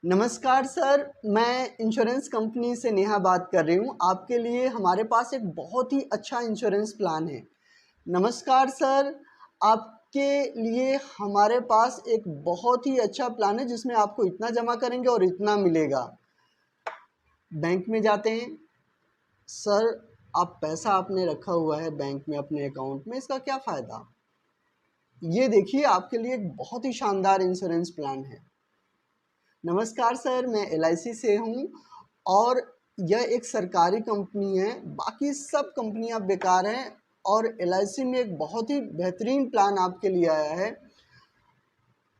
नमस्कार सर, मैं insurance company से नेहा बात कर रही हूँ। आपके लिए हमारे पास एक बहुत ही अच्छा इंश्योरेंस प्लान है। नमस्कार सर, आपके लिए हमारे पास एक बहुत ही अच्छा प्लान है जिसमें आपको इतना जमा करेंगे और इतना मिलेगा। बैंक में जाते हैं सर, आप पैसा आपने रखा हुआ है बैंक में अपने अकाउंट में, इसका क्या फ़ायदा? ये देखिए आपके लिए एक बहुत ही शानदार इंश्योरेंस प्लान है। नमस्कार सर, मैं एलआईसी से हूँ और यह एक सरकारी कंपनी है। बाकी सब कंपनियां बेकार हैं और एलआईसी में एक बहुत ही बेहतरीन प्लान आपके लिए आया है।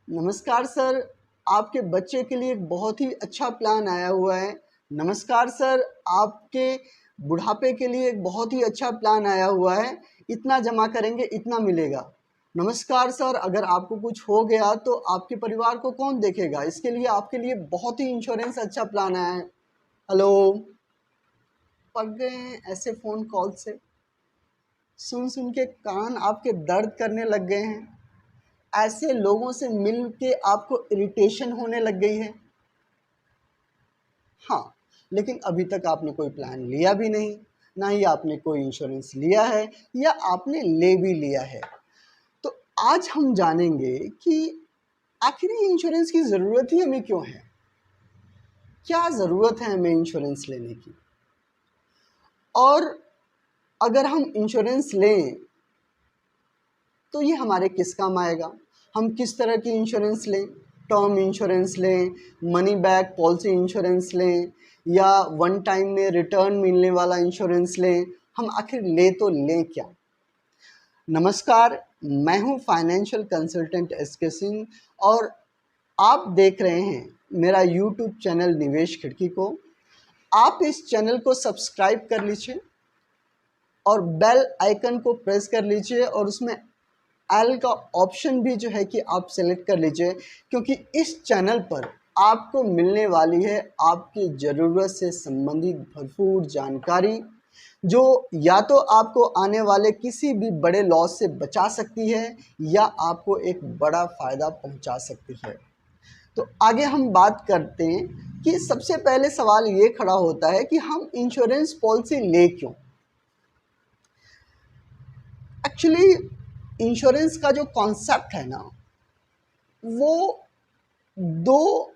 नमस्कार सर, आपके बच्चे के लिए एक बहुत ही अच्छा प्लान आया हुआ है। नमस्कार सर, आपके बुढ़ापे के लिए एक बहुत ही अच्छा प्लान आया हुआ है। इतना जमा करेंगे इतना मिलेगा। नमस्कार सर, अगर आपको कुछ हो गया तो आपके परिवार को कौन देखेगा? इसके लिए आपके लिए बहुत ही इंश्योरेंस अच्छा प्लान आया है। हेलो, पक गए हैं ऐसे फ़ोन कॉल से? सुन सुन के कान आपके दर्द करने लग गए हैं? ऐसे लोगों से मिल के आपको इरिटेशन होने लग गई है? हाँ, लेकिन अभी तक आपने कोई प्लान लिया भी नहीं, ना ही आपने कोई इंश्योरेंस लिया है या आपने ले भी लिया है। तो आज हम जानेंगे कि आखिर ये इंश्योरेंस की ज़रूरत ही हमें क्यों है? क्या ज़रूरत है हमें इंश्योरेंस लेने की? और अगर हम इंश्योरेंस लें तो ये हमारे किस काम आएगा? हम किस तरह की इंश्योरेंस लें? टर्म इंश्योरेंस लें, मनी बैक पॉलिसी इंश्योरेंस लें या वन टाइम में रिटर्न मिलने वाला इंश्योरेंस लें? हम आखिर तो लें क्या? नमस्कार, मैं हूँ फाइनेंशियल कंसल्टेंट एसके सिंह और आप देख रहे हैं मेरा यूट्यूब चैनल निवेश खिड़की को। आप इस चैनल को सब्सक्राइब कर लीजिए और बेल आइकन को प्रेस कर लीजिए और उसमें एल का ऑप्शन भी जो है कि आप सेलेक्ट कर लीजिए, क्योंकि इस चैनल पर आपको मिलने वाली है आपकी ज़रूरत से संबंधित भरपूर जानकारी, जो या तो आपको आने वाले किसी भी बड़े लॉस से बचा सकती है या आपको एक बड़ा फ़ायदा पहुंचा सकती है। तो आगे हम बात करते हैं कि सबसे पहले सवाल ये खड़ा होता है कि हम इंश्योरेंस पॉलिसी ले क्यों? एक्चुअली इंश्योरेंस का जो कॉन्सेप्ट है ना, वो दो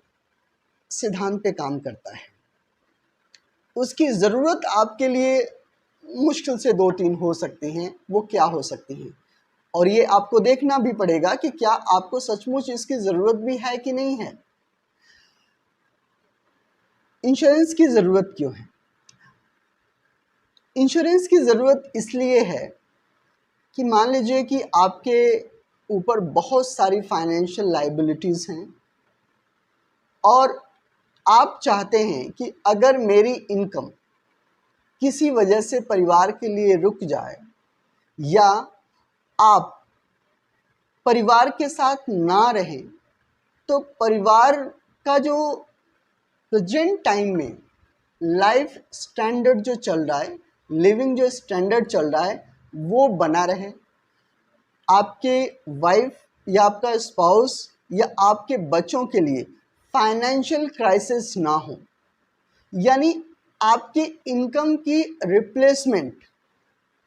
सिद्धांत पे काम करता है। उसकी ज़रूरत आपके लिए मुश्किल से 2-3 हो सकती हैं। वो क्या हो सकती हैं? और ये आपको देखना भी पड़ेगा कि क्या आपको सचमुच इसकी ज़रूरत भी है कि नहीं है। इंश्योरेंस की ज़रूरत क्यों है? इंश्योरेंस की ज़रूरत इसलिए है कि मान लीजिए कि आपके ऊपर बहुत सारी फाइनेंशियल लायबिलिटीज़ हैं और आप चाहते हैं कि अगर मेरी इनकम किसी वजह से परिवार के लिए रुक जाए या आप परिवार के साथ ना रहें, तो परिवार का जो प्रेजेंट टाइम में लाइफ स्टैंडर्ड जो चल रहा है, लिविंग जो स्टैंडर्ड चल रहा है, वो बना रहे। आपके वाइफ या आपका स्पाउस या आपके बच्चों के लिए फाइनेंशियल क्राइसिस ना हो, यानी आपकी इनकम की रिप्लेसमेंट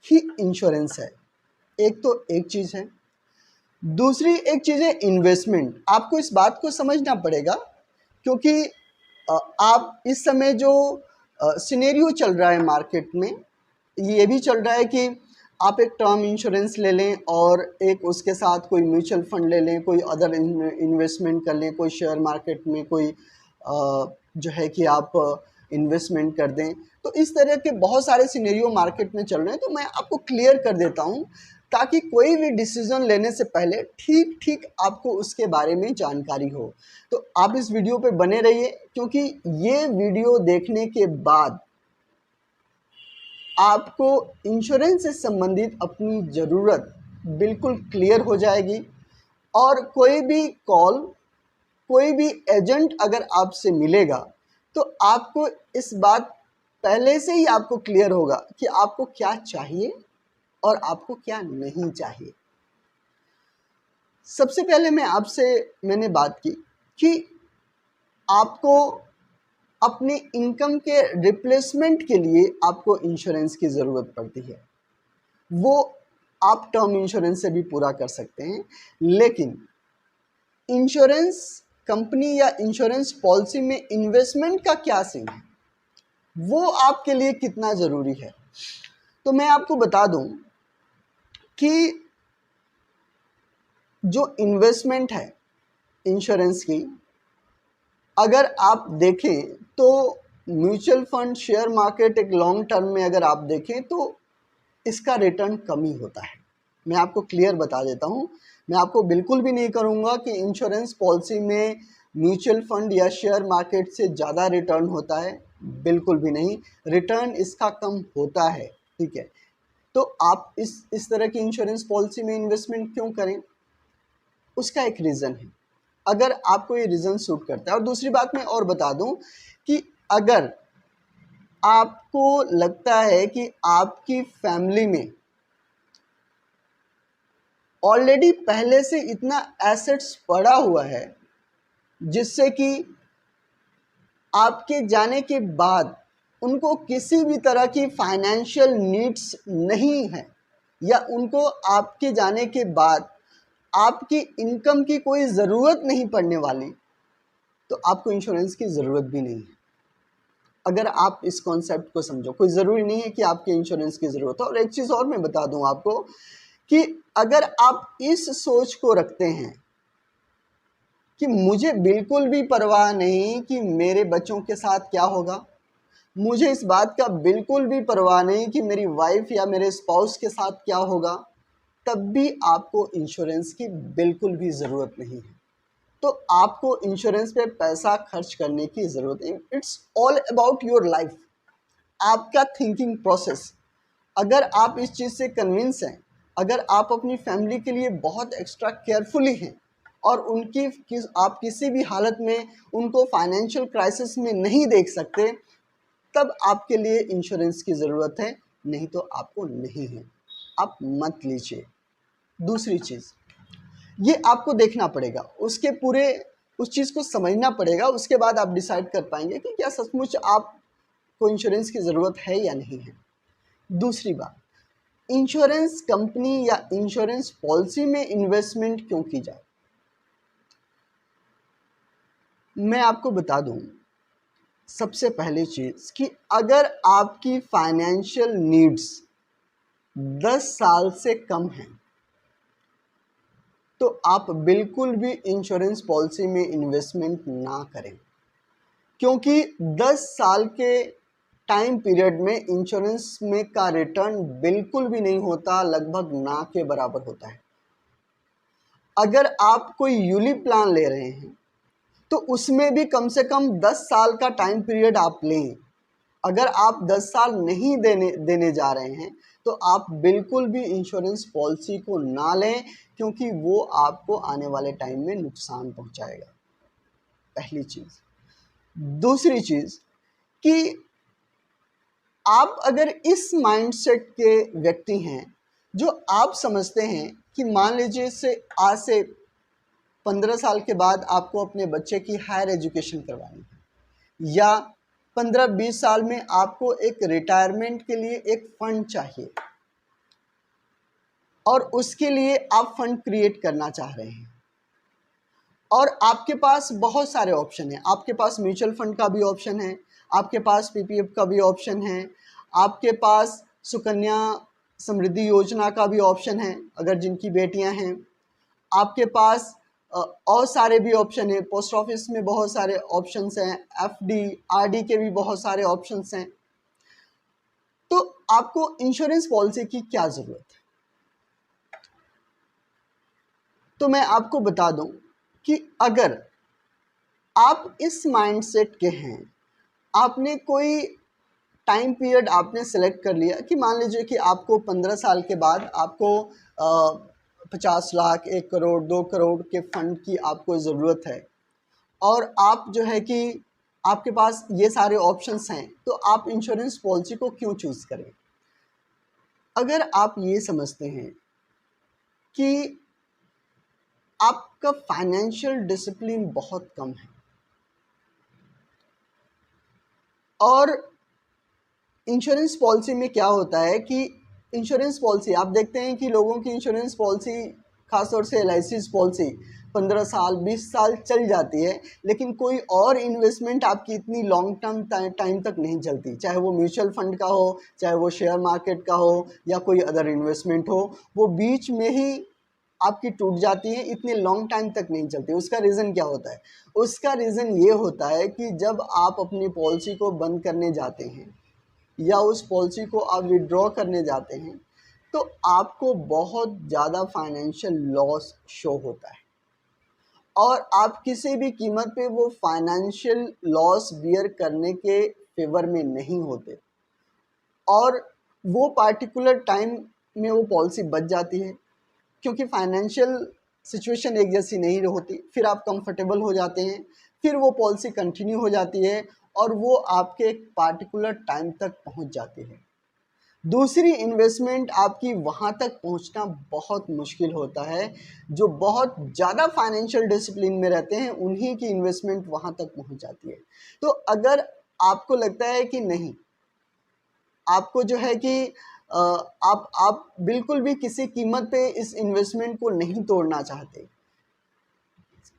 ही इंश्योरेंस है। एक तो एक चीज़ है। दूसरी एक चीज़ है इन्वेस्टमेंट। आपको इस बात को समझना पड़ेगा, क्योंकि आप इस समय जो सिनेरियो चल रहा है मार्केट में, ये भी चल रहा है कि आप एक टर्म इंश्योरेंस ले लें और एक उसके साथ कोई म्यूचुअल फंड ले लें, कोई अदर इन्वेस्टमेंट कर लें, कोई शेयर मार्केट में कोई जो है कि आप इन्वेस्टमेंट कर दें। तो इस तरह के बहुत सारे सिनेरियो मार्केट में चल रहे हैं। तो मैं आपको क्लियर कर देता हूँ ताकि कोई भी डिसीज़न लेने से पहले ठीक ठीक आपको उसके बारे में जानकारी हो। तो आप इस वीडियो पे बने रहिए, क्योंकि ये वीडियो देखने के बाद आपको इंश्योरेंस से संबंधित अपनी ज़रूरत बिल्कुल क्लियर हो जाएगी। और कोई भी कॉल, कोई भी एजेंट अगर आपसे मिलेगा तो आपको इस बात पहले से ही आपको क्लियर होगा कि आपको क्या चाहिए और आपको क्या नहीं चाहिए। सबसे पहले मैंने बात की कि आपको अपनी इनकम के रिप्लेसमेंट के लिए आपको इंश्योरेंस की ज़रूरत पड़ती है। वो आप टर्म इंश्योरेंस से भी पूरा कर सकते हैं, लेकिन इंश्योरेंस कंपनी या इंश्योरेंस पॉलिसी में इन्वेस्टमेंट का क्या सीन है, वो आपके लिए कितना ज़रूरी है। तो मैं आपको बता दूं कि जो इन्वेस्टमेंट है इंश्योरेंस की, अगर आप देखें तो म्यूचुअल फंड, शेयर मार्केट, एक लॉन्ग टर्म में अगर आप देखें तो इसका रिटर्न कम ही होता है। मैं आपको क्लियर बता देता हूँ, मैं आपको बिल्कुल भी नहीं करूँगा कि इंश्योरेंस पॉलिसी में म्यूचुअल फंड या शेयर मार्केट से ज़्यादा रिटर्न होता है, बिल्कुल भी नहीं। रिटर्न इसका कम होता है, ठीक है। तो आप इस तरह की इंश्योरेंस पॉलिसी में इन्वेस्टमेंट क्यों करें, उसका एक रीज़न है, अगर आपको ये रीज़न सूट करता है। और दूसरी बात मैं और बता दूं कि अगर आपको लगता है कि आपकी फैमिली में ऑलरेडी पहले से इतना एसेट्स पड़ा हुआ है जिससे कि आपके जाने के बाद उनको किसी भी तरह की फाइनेंशियल नीड्स नहीं है, या उनको आपके जाने के बाद आपकी इनकम की कोई ज़रूरत नहीं पड़ने वाली, तो आपको इंश्योरेंस की ज़रूरत भी नहीं है। अगर आप इस कॉन्सेप्ट को समझो, कोई ज़रूरी नहीं है कि आपके इंश्योरेंस की ज़रूरत हो। और एक चीज़ और मैं बता दूं आपको कि अगर आप इस सोच को रखते हैं कि मुझे बिल्कुल भी परवाह नहीं कि मेरे बच्चों के साथ क्या होगा, मुझे इस बात का बिल्कुल भी परवाह नहीं कि मेरी वाइफ या मेरे स्पाउस के साथ क्या होगा, तब भी आपको इंश्योरेंस की बिल्कुल भी ज़रूरत नहीं है। तो आपको इंश्योरेंस पे पैसा खर्च करने की ज़रूरत नहीं। It's all about your life, आपका थिंकिंग प्रोसेस। अगर आप इस चीज़ से कन्विंस हैं, अगर आप अपनी फैमिली के लिए बहुत एक्स्ट्रा केयरफुली हैं और आप किसी भी हालत में उनको फाइनेंशियल क्राइसिस में नहीं देख सकते, तब आपके लिए इंश्योरेंस की ज़रूरत है, नहीं तो आपको नहीं है। आप मत लीजिए। दूसरी चीज़, ये आपको देखना पड़ेगा, उसके पूरे उस चीज़ को समझना पड़ेगा, उसके बाद आप डिसाइड कर पाएंगे कि क्या सचमुच आपको इंश्योरेंस की ज़रूरत है या नहीं है। दूसरी बात, इंश्योरेंस कंपनी या इंश्योरेंस पॉलिसी में इन्वेस्टमेंट क्यों की जाए, मैं आपको बता दूं। सबसे पहली चीज़ कि अगर आपकी फाइनेंशियल नीड्स 10 साल से कम हैं, तो आप बिल्कुल भी इंश्योरेंस पॉलिसी में इन्वेस्टमेंट ना करें, क्योंकि 10 साल के टाइम पीरियड में इंश्योरेंस में का रिटर्न बिल्कुल भी नहीं होता, लगभग ना के बराबर होता है। अगर आप कोई यूलिप प्लान ले रहे हैं तो उसमें भी कम से कम 10 साल का टाइम पीरियड आप लें। अगर आप 10 साल नहीं देने जा रहे हैं तो आप बिल्कुल भी इंश्योरेंस पॉलिसी को ना लें, क्योंकि वो आपको आने वाले टाइम में नुकसान पहुंचाएगा, पहली चीज़। दूसरी चीज़ कि आप अगर इस माइंडसेट के व्यक्ति हैं जो आप समझते हैं कि मान लीजिए से आज से 15 साल के बाद आपको अपने बच्चे की हायर एजुकेशन करवानी है, या 15-20 साल में आपको एक रिटायरमेंट के लिए एक फंड चाहिए और उसके लिए आप फंड क्रिएट करना चाह रहे हैं, और आपके पास बहुत सारे ऑप्शन हैं। आपके पास म्यूचुअल फंड का भी ऑप्शन है, आपके पास पीपीएफ का भी ऑप्शन है, आपके पास सुकन्या समृद्धि योजना का भी ऑप्शन है अगर जिनकी बेटियां हैं, आपके पास और सारे भी ऑप्शन है, पोस्ट ऑफिस में बहुत सारे ऑप्शंस हैं, एफडी आरडी के भी बहुत सारे ऑप्शंस हैं। तो आपको इंश्योरेंस पॉलिसी की क्या ज़रूरत है? तो मैं आपको बता दूं कि अगर आप इस माइंडसेट के हैं, आपने कोई टाइम पीरियड आपने सेलेक्ट कर लिया कि मान लीजिए कि आपको 15 साल के बाद आपको 50 लाख, 1 करोड़, 2 करोड़ के फंड की आपको ज़रूरत है, और आप जो है कि आपके पास ये सारे ऑप्शंस हैं, तो आप इंश्योरेंस पॉलिसी को क्यों चूज़ करें? अगर आप ये समझते हैं कि आपका फाइनेंशियल डिसिप्लिन बहुत कम है, और इंश्योरेंस पॉलिसी में क्या होता है कि, इंश्योरेंस पॉलिसी में क्या होता है कि इंश्योरेंस पॉलिसी आप देखते हैं कि लोगों की इंश्योरेंस पॉलिसी, खासतौर से LIC पॉलिसी 15 साल 20 साल चल जाती है, लेकिन कोई और इन्वेस्टमेंट आपकी इतनी लॉन्ग टर्म टाइम तक नहीं चलती, चाहे वो म्यूचुअल फंड का हो, चाहे वो शेयर मार्केट का हो, या कोई अदर इन्वेस्टमेंट हो, वो बीच में ही आपकी टूट जाती है, इतने लॉन्ग टाइम तक नहीं चलती। उसका रीज़न क्या होता है? उसका रीज़न ये होता है कि जब आप अपनी पॉलिसी को बंद करने जाते हैं या उस पॉलिसी को आप विड्रॉ करने जाते हैं, तो आपको बहुत ज़्यादा फाइनेंशियल लॉस शो होता है और आप किसी भी कीमत पे वो फाइनेंशियल लॉस बियर करने के फेवर में नहीं होते और वो पार्टिकुलर टाइम में वो पॉलिसी बच जाती है, क्योंकि फाइनेंशियल सिचुएशन एक जैसी नहीं होती। फिर आप कंफर्टेबल हो जाते हैं, फिर वो पॉलिसी कंटिन्यू हो जाती है और वो आपके एक पार्टिकुलर टाइम तक पहुंच जाती है। दूसरी इन्वेस्टमेंट आपकी वहाँ तक पहुँचना बहुत मुश्किल होता है। जो बहुत ज़्यादा फाइनेंशियल डिसिप्लिन में रहते हैं, उन्हीं की इन्वेस्टमेंट वहाँ तक पहुँच जाती है। तो अगर आपको लगता है कि नहीं, आपको जो है कि आप बिल्कुल भी किसी कीमत पे इस इन्वेस्टमेंट को नहीं तोड़ना चाहते,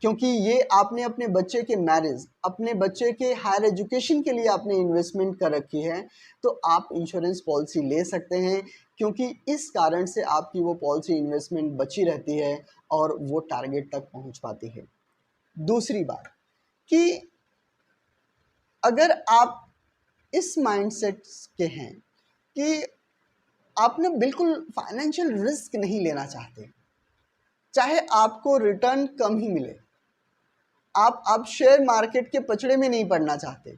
क्योंकि ये आपने अपने बच्चे के मैरिज, अपने बच्चे के हायर एजुकेशन के लिए आपने इन्वेस्टमेंट कर रखी है, तो आप इंश्योरेंस पॉलिसी ले सकते हैं, क्योंकि इस कारण से आपकी वो पॉलिसी इन्वेस्टमेंट बची रहती है और वो टारगेट तक पहुंच पाती है। दूसरी बात कि अगर आप इस माइंडसेट के हैं कि आप ना बिल्कुल फाइनेंशियल रिस्क नहीं लेना चाहते, चाहे आपको रिटर्न कम ही मिले, आप शेयर मार्केट के पचड़े में नहीं पड़ना चाहते,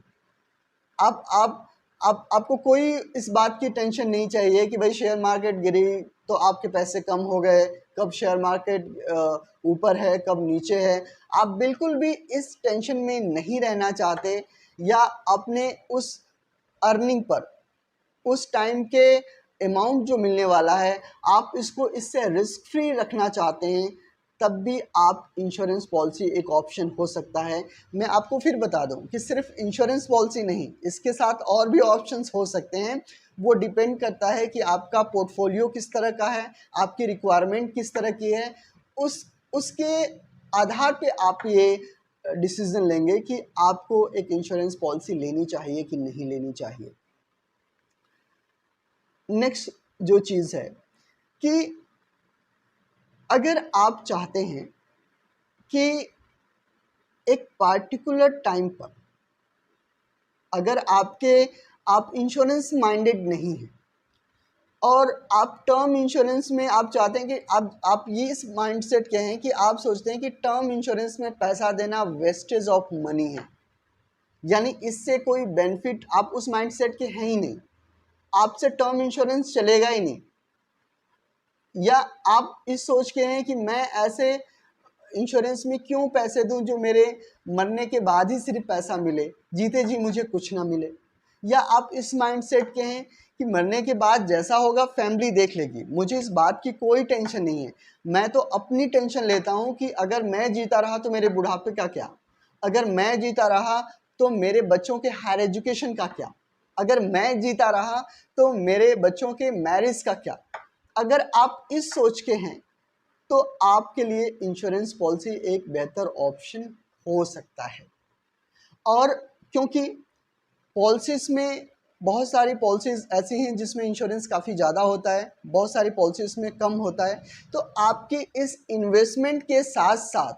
आपको कोई इस बात की टेंशन नहीं चाहिए कि भाई शेयर मार्केट गिरी तो आपके पैसे कम हो गए, कब शेयर मार्केट ऊपर है कब नीचे है, आप बिल्कुल भी इस टेंशन में नहीं रहना चाहते, या अपने उस अर्निंग पर उस टाइम के अमाउंट जो मिलने वाला है आप इसको इससे रिस्क फ्री रखना चाहते हैं, तब भी आप इंश्योरेंस पॉलिसी एक ऑप्शन हो सकता है। मैं आपको फिर बता दूं कि सिर्फ इंश्योरेंस पॉलिसी नहीं, इसके साथ और भी ऑप्शंस हो सकते हैं। वो डिपेंड करता है कि आपका पोर्टफोलियो किस तरह का है, आपकी रिक्वायरमेंट किस तरह की है, उसके आधार पे आप ये डिसीज़न लेंगे कि आपको एक इंश्योरेंस पॉलिसी लेनी चाहिए कि नहीं लेनी चाहिए। नेक्स्ट जो चीज़ है कि अगर आप चाहते हैं कि एक पार्टिकुलर टाइम पर, अगर आप इंश्योरेंस माइंडेड नहीं हैं और आप टर्म इंश्योरेंस में आप चाहते हैं कि आप ये इस माइंडसेट के हैं कि आप सोचते हैं कि टर्म इंश्योरेंस में पैसा देना वेस्टेज ऑफ मनी है, यानी इससे कोई बेनिफिट, आप उस माइंडसेट के हैं ही नहीं, आपसे टर्म इंश्योरेंस चलेगा ही नहीं, या आप इस सोच के हैं कि मैं ऐसे इंश्योरेंस में क्यों पैसे दूं जो मेरे मरने के बाद ही सिर्फ पैसा मिले, जीते जी मुझे कुछ ना मिले, या आप इस माइंडसेट के हैं कि मरने के बाद जैसा होगा फैमिली देख लेगी, मुझे इस बात की कोई टेंशन नहीं है, मैं तो अपनी टेंशन लेता हूं कि अगर मैं जीता रहा तो मेरे बुढ़ापे का क्या, अगर मैं जीता रहा तो मेरे बच्चों के हायर एजुकेशन का क्या, अगर मैं जीता रहा तो मेरे बच्चों के मैरिज का क्या। अगर आप इस सोच के हैं तो आपके लिए इंश्योरेंस पॉलिसी एक बेहतर ऑप्शन हो सकता है। और क्योंकि पॉलिसीज़ में बहुत सारी पॉलिसीज़ ऐसी हैं जिसमें इंश्योरेंस काफ़ी ज़्यादा होता है, बहुत सारी पॉलिसीज़ में कम होता है, तो आपकी इस इन्वेस्टमेंट के साथ साथ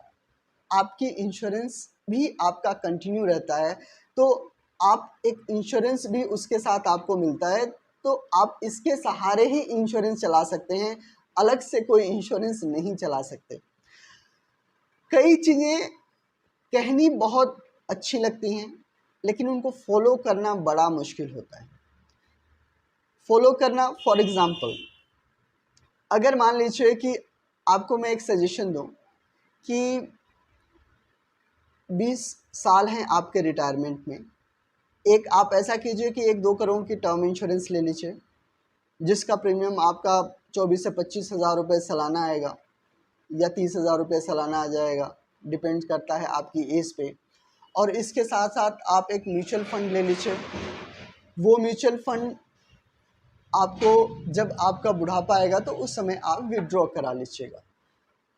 आपकी इंश्योरेंस भी आपका कंटिन्यू रहता है, तो आप एक इंश्योरेंस भी उसके साथ आपको मिलता है, तो आप इसके सहारे ही इंश्योरेंस चला सकते हैं, अलग से कोई इंश्योरेंस नहीं चला सकते। कई चीज़ें कहनी बहुत अच्छी लगती हैं, लेकिन उनको फॉलो करना बड़ा मुश्किल होता है। फॉलो करना, फॉर एग्ज़ाम्पल, अगर मान लीजिए कि आपको मैं एक सजेशन दूं कि 20 साल हैं आपके रिटायरमेंट में, एक आप ऐसा कीजिए कि 1-2 करोड़ की टर्म इंश्योरेंस ले लीजिए, जिसका प्रीमियम आपका 24 से 25 हज़ार रुपये सालाना आएगा या 30 हज़ार रुपये सालाना आ जाएगा, डिपेंड करता है आपकी एज पे। और इसके साथ साथ आप एक म्यूचुअल फंड ले लीजिए वो म्यूचुअल फंड आपको जब आपका बुढ़ापा आएगा तो उस समय आप विड्रॉ करा लीजिएगा।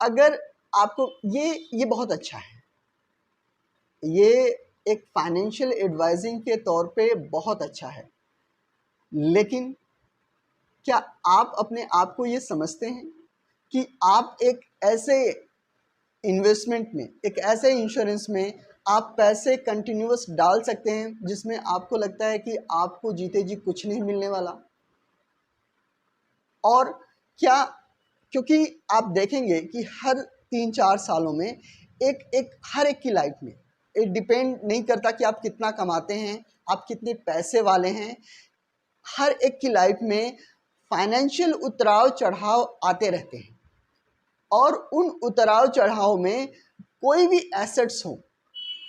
अगर आपको ये बहुत अच्छा है, ये एक फाइनेंशियल एडवाइजिंग के तौर पे बहुत अच्छा है। लेकिन क्या आप अपने आप को ये समझते हैं कि आप एक ऐसे इन्वेस्टमेंट में, एक ऐसे इंश्योरेंस में आप पैसे कंटिन्यूअस डाल सकते हैं जिसमें आपको लगता है कि आपको जीते जी कुछ नहीं मिलने वाला? और क्या, क्योंकि आप देखेंगे कि हर 3-4 सालों में हर एक की लाइफ में, ये डिपेंड नहीं करता कि आप कितना कमाते हैं, आप कितने पैसे वाले हैं, हर एक की लाइफ में फाइनेंशियल उतराव चढ़ाव आते रहते हैं। और उन उतराव चढ़ाव में कोई भी एसेट्स हो,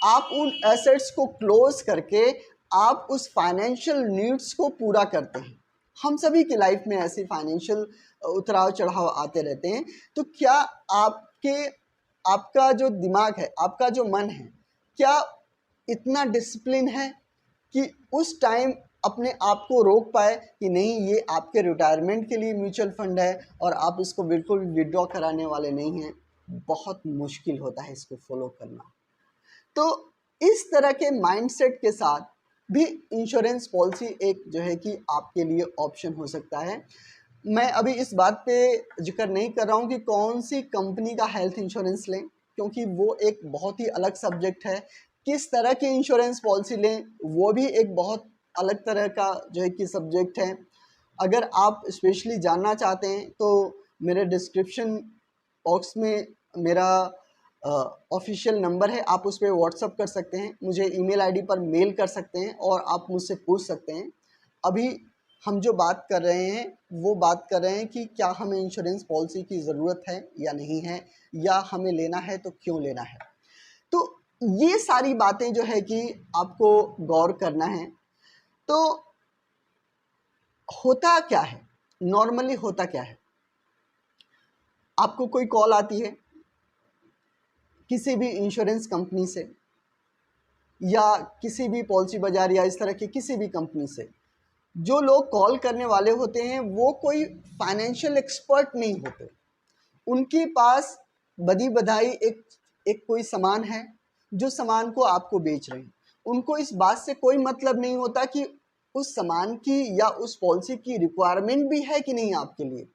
आप उन एसेट्स को क्लोज करके आप उस फाइनेंशियल नीड्स को पूरा करते हैं। हम सभी की लाइफ में ऐसे फाइनेंशियल उतराव चढ़ाव आते रहते हैं। तो क्या आपका जो दिमाग है, आपका जो मन है, क्या इतना डिसिप्लिन है कि उस टाइम अपने आप को रोक पाए कि नहीं, ये आपके रिटायरमेंट के लिए म्यूचुअल फंड है और आप इसको बिल्कुल विड्रॉ कराने वाले नहीं हैं? बहुत मुश्किल होता है इसको फॉलो करना। तो इस तरह के माइंडसेट के साथ भी इंश्योरेंस पॉलिसी एक जो है कि आपके लिए ऑप्शन हो सकता है। मैं अभी इस बात पे जिक्र नहीं कर रहा हूँ कि कौन सी कंपनी का हेल्थ इंश्योरेंस लें, क्योंकि वो एक बहुत ही अलग सब्जेक्ट है। किस तरह की इंश्योरेंस पॉलिसी लें, वो भी एक बहुत अलग तरह का जो है कि सब्जेक्ट है। अगर आप स्पेशली जानना चाहते हैं तो मेरे डिस्क्रिप्शन बॉक्स में मेरा ऑफिशियल नंबर है, आप उस पर व्हाट्सअप कर सकते हैं, मुझे ईमेल आईडी पर मेल कर सकते हैं और आप मुझसे पूछ सकते हैं। अभी हम जो बात कर रहे हैं वो बात कर रहे हैं कि क्या हमें इंश्योरेंस पॉलिसी की ज़रूरत है या नहीं है, या हमें लेना है तो क्यों लेना है। तो ये सारी बातें जो है कि आपको गौर करना है। तो होता क्या है, नॉर्मली होता क्या है, आपको कोई कॉल आती है किसी भी इंश्योरेंस कंपनी से या किसी भी पॉलिसी बाजार या इस तरह की किसी भी कंपनी से। जो लोग कॉल करने वाले होते हैं वो कोई फाइनेंशियल एक्सपर्ट नहीं होते। उनके पास बदी बधाई एक कोई सामान है जो सामान को आपको बेच रहे हैं। उनको इस बात से कोई मतलब नहीं होता कि उस सामान की या उस पॉलिसी की रिक्वायरमेंट भी है कि नहीं आपके लिए,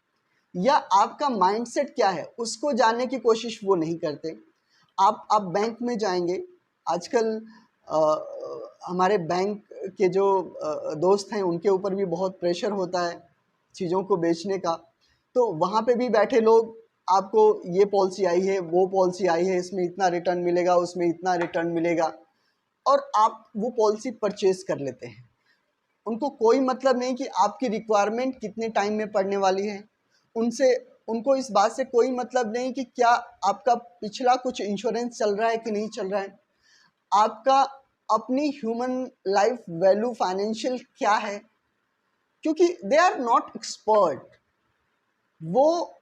या आपका माइंडसेट क्या है उसको जानने की कोशिश वो नहीं करते। आप बैंक में जाएंगे आजकल, हमारे बैंक के जो दोस्त हैं उनके ऊपर भी बहुत प्रेशर होता है चीज़ों को बेचने का। तो वहाँ पे भी बैठे लोग आपको ये पॉलिसी आई है, वो पॉलिसी आई है, इसमें इतना रिटर्न मिलेगा, उसमें इतना रिटर्न मिलेगा, और आप वो पॉलिसी परचेज कर लेते हैं। उनको कोई मतलब नहीं कि आपकी रिक्वायरमेंट कितने टाइम में पड़ने वाली है। उनको इस बात से कोई मतलब नहीं कि क्या आपका पिछला कुछ इंश्योरेंस चल रहा है कि नहीं चल रहा है। आपका अपनी ह्यूमन लाइफ वैल्यू फाइनेंशियल क्या है, क्योंकि दे आर नॉट एक्सपर्ट। वो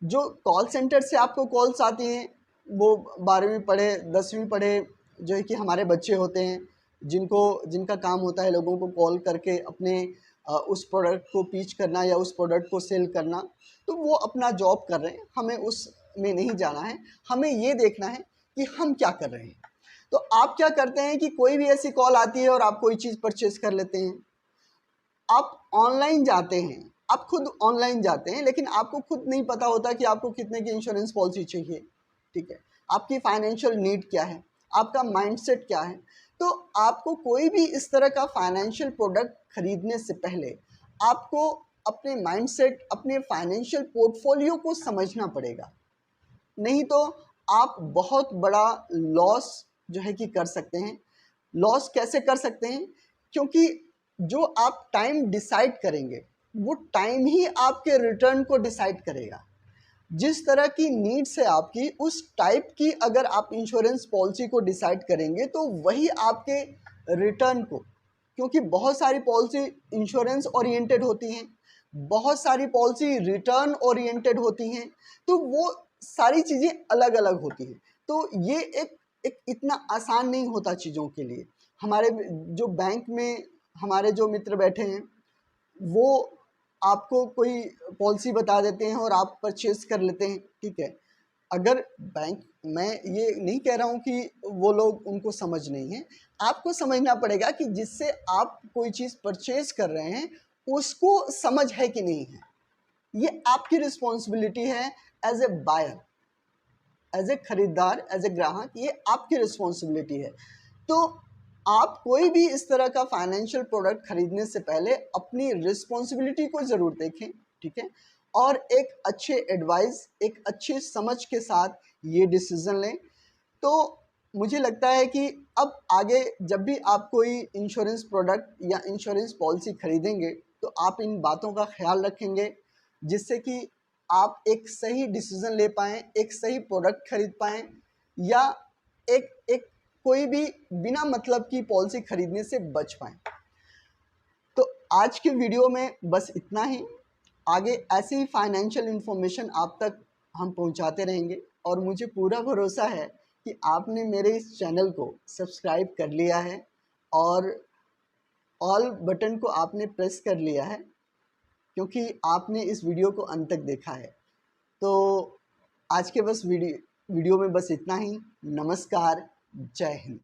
जो कॉल सेंटर से आपको कॉल्स आती हैं वो 12वीं पढ़े 10वीं पढ़े जो है कि हमारे बच्चे होते हैं, जिनका काम होता है लोगों को कॉल करके अपने उस प्रोडक्ट को पिच करना या उस प्रोडक्ट को सेल करना। तो वो अपना जॉब कर रहे हैं, हमें उसमें नहीं जाना है। हमें ये देखना है कि हम क्या कर रहे हैं। तो आप क्या करते हैं कि कोई भी ऐसी कॉल आती है और आप कोई चीज़ परचेज कर लेते हैं। आप ऑनलाइन जाते हैं, आप खुद ऑनलाइन जाते हैं, लेकिन आपको खुद नहीं पता होता कि आपको कितने की इंश्योरेंस पॉलिसी चाहिए। ठीक है, आपकी फाइनेंशियल नीड क्या है, आपका माइंडसेट क्या है। तो आपको कोई भी इस तरह का फाइनेंशियल प्रोडक्ट खरीदने से पहले आपको अपने माइंडसेट, अपने फाइनेंशियल पोर्टफोलियो को समझना पड़ेगा। नहीं तो आप बहुत बड़ा लॉस जो है कि कर सकते हैं। लॉस कैसे कर सकते हैं, क्योंकि जो आप टाइम डिसाइड करेंगे वो टाइम ही आपके रिटर्न को डिसाइड करेगा। जिस तरह की नीड्स है आपकी, उस टाइप की अगर आप इंश्योरेंस पॉलिसी को डिसाइड करेंगे तो वही आपके रिटर्न को, क्योंकि बहुत सारी पॉलिसी इंश्योरेंस ओरिएंटेड होती हैं, बहुत सारी पॉलिसी रिटर्न ओरिएंटेड होती हैं, तो वो सारी चीज़ें अलग अलग होती हैं। तो ये एक इतना आसान नहीं होता चीज़ों के लिए। हमारे जो बैंक में हमारे जो मित्र बैठे हैं वो आपको कोई पॉलिसी बता देते हैं और आप परचेज कर लेते हैं, ठीक है। अगर बैंक, मैं ये नहीं कह रहा हूँ कि वो लोग, उनको समझ नहीं है, आपको समझना पड़ेगा कि जिससे आप कोई चीज़ परचेज कर रहे हैं उसको समझ है कि नहीं है। ये आपकी रिस्पॉन्सिबिलिटी है as a buyer, as a खरीदार, एज ए ग्राहक, ये आपकी रिस्पॉन्सिबिलिटी है। तो आप कोई भी इस तरह का फाइनेंशियल प्रोडक्ट खरीदने से पहले अपनी रिस्पॉन्सिबिलिटी को ज़रूर देखें, ठीक है, और एक अच्छे एडवाइस, एक अच्छी समझ के साथ ये डिसीज़न लें। तो मुझे लगता है कि अब आगे जब भी आप कोई इंश्योरेंस प्रोडक्ट या इंश्योरेंस पॉलिसी खरीदेंगे तो आप इन बातों का ख्याल रखेंगे, जिससे कि आप एक सही डिसीज़न ले पाएँ, एक सही प्रोडक्ट खरीद पाएँ, या एक एक कोई भी बिना मतलब की पॉलिसी खरीदने से बच पाएँ। तो आज के वीडियो में बस इतना ही। आगे ऐसे ही फाइनेंशियल इन्फॉर्मेशन आप तक हम पहुंचाते रहेंगे, और मुझे पूरा भरोसा है कि आपने मेरे इस चैनल को सब्सक्राइब कर लिया है और ऑल बटन को आपने प्रेस कर लिया है, क्योंकि आपने इस वीडियो को अंत तक देखा है। तो आज के बस वीडियो में बस इतना ही। नमस्कार, जय हिंद।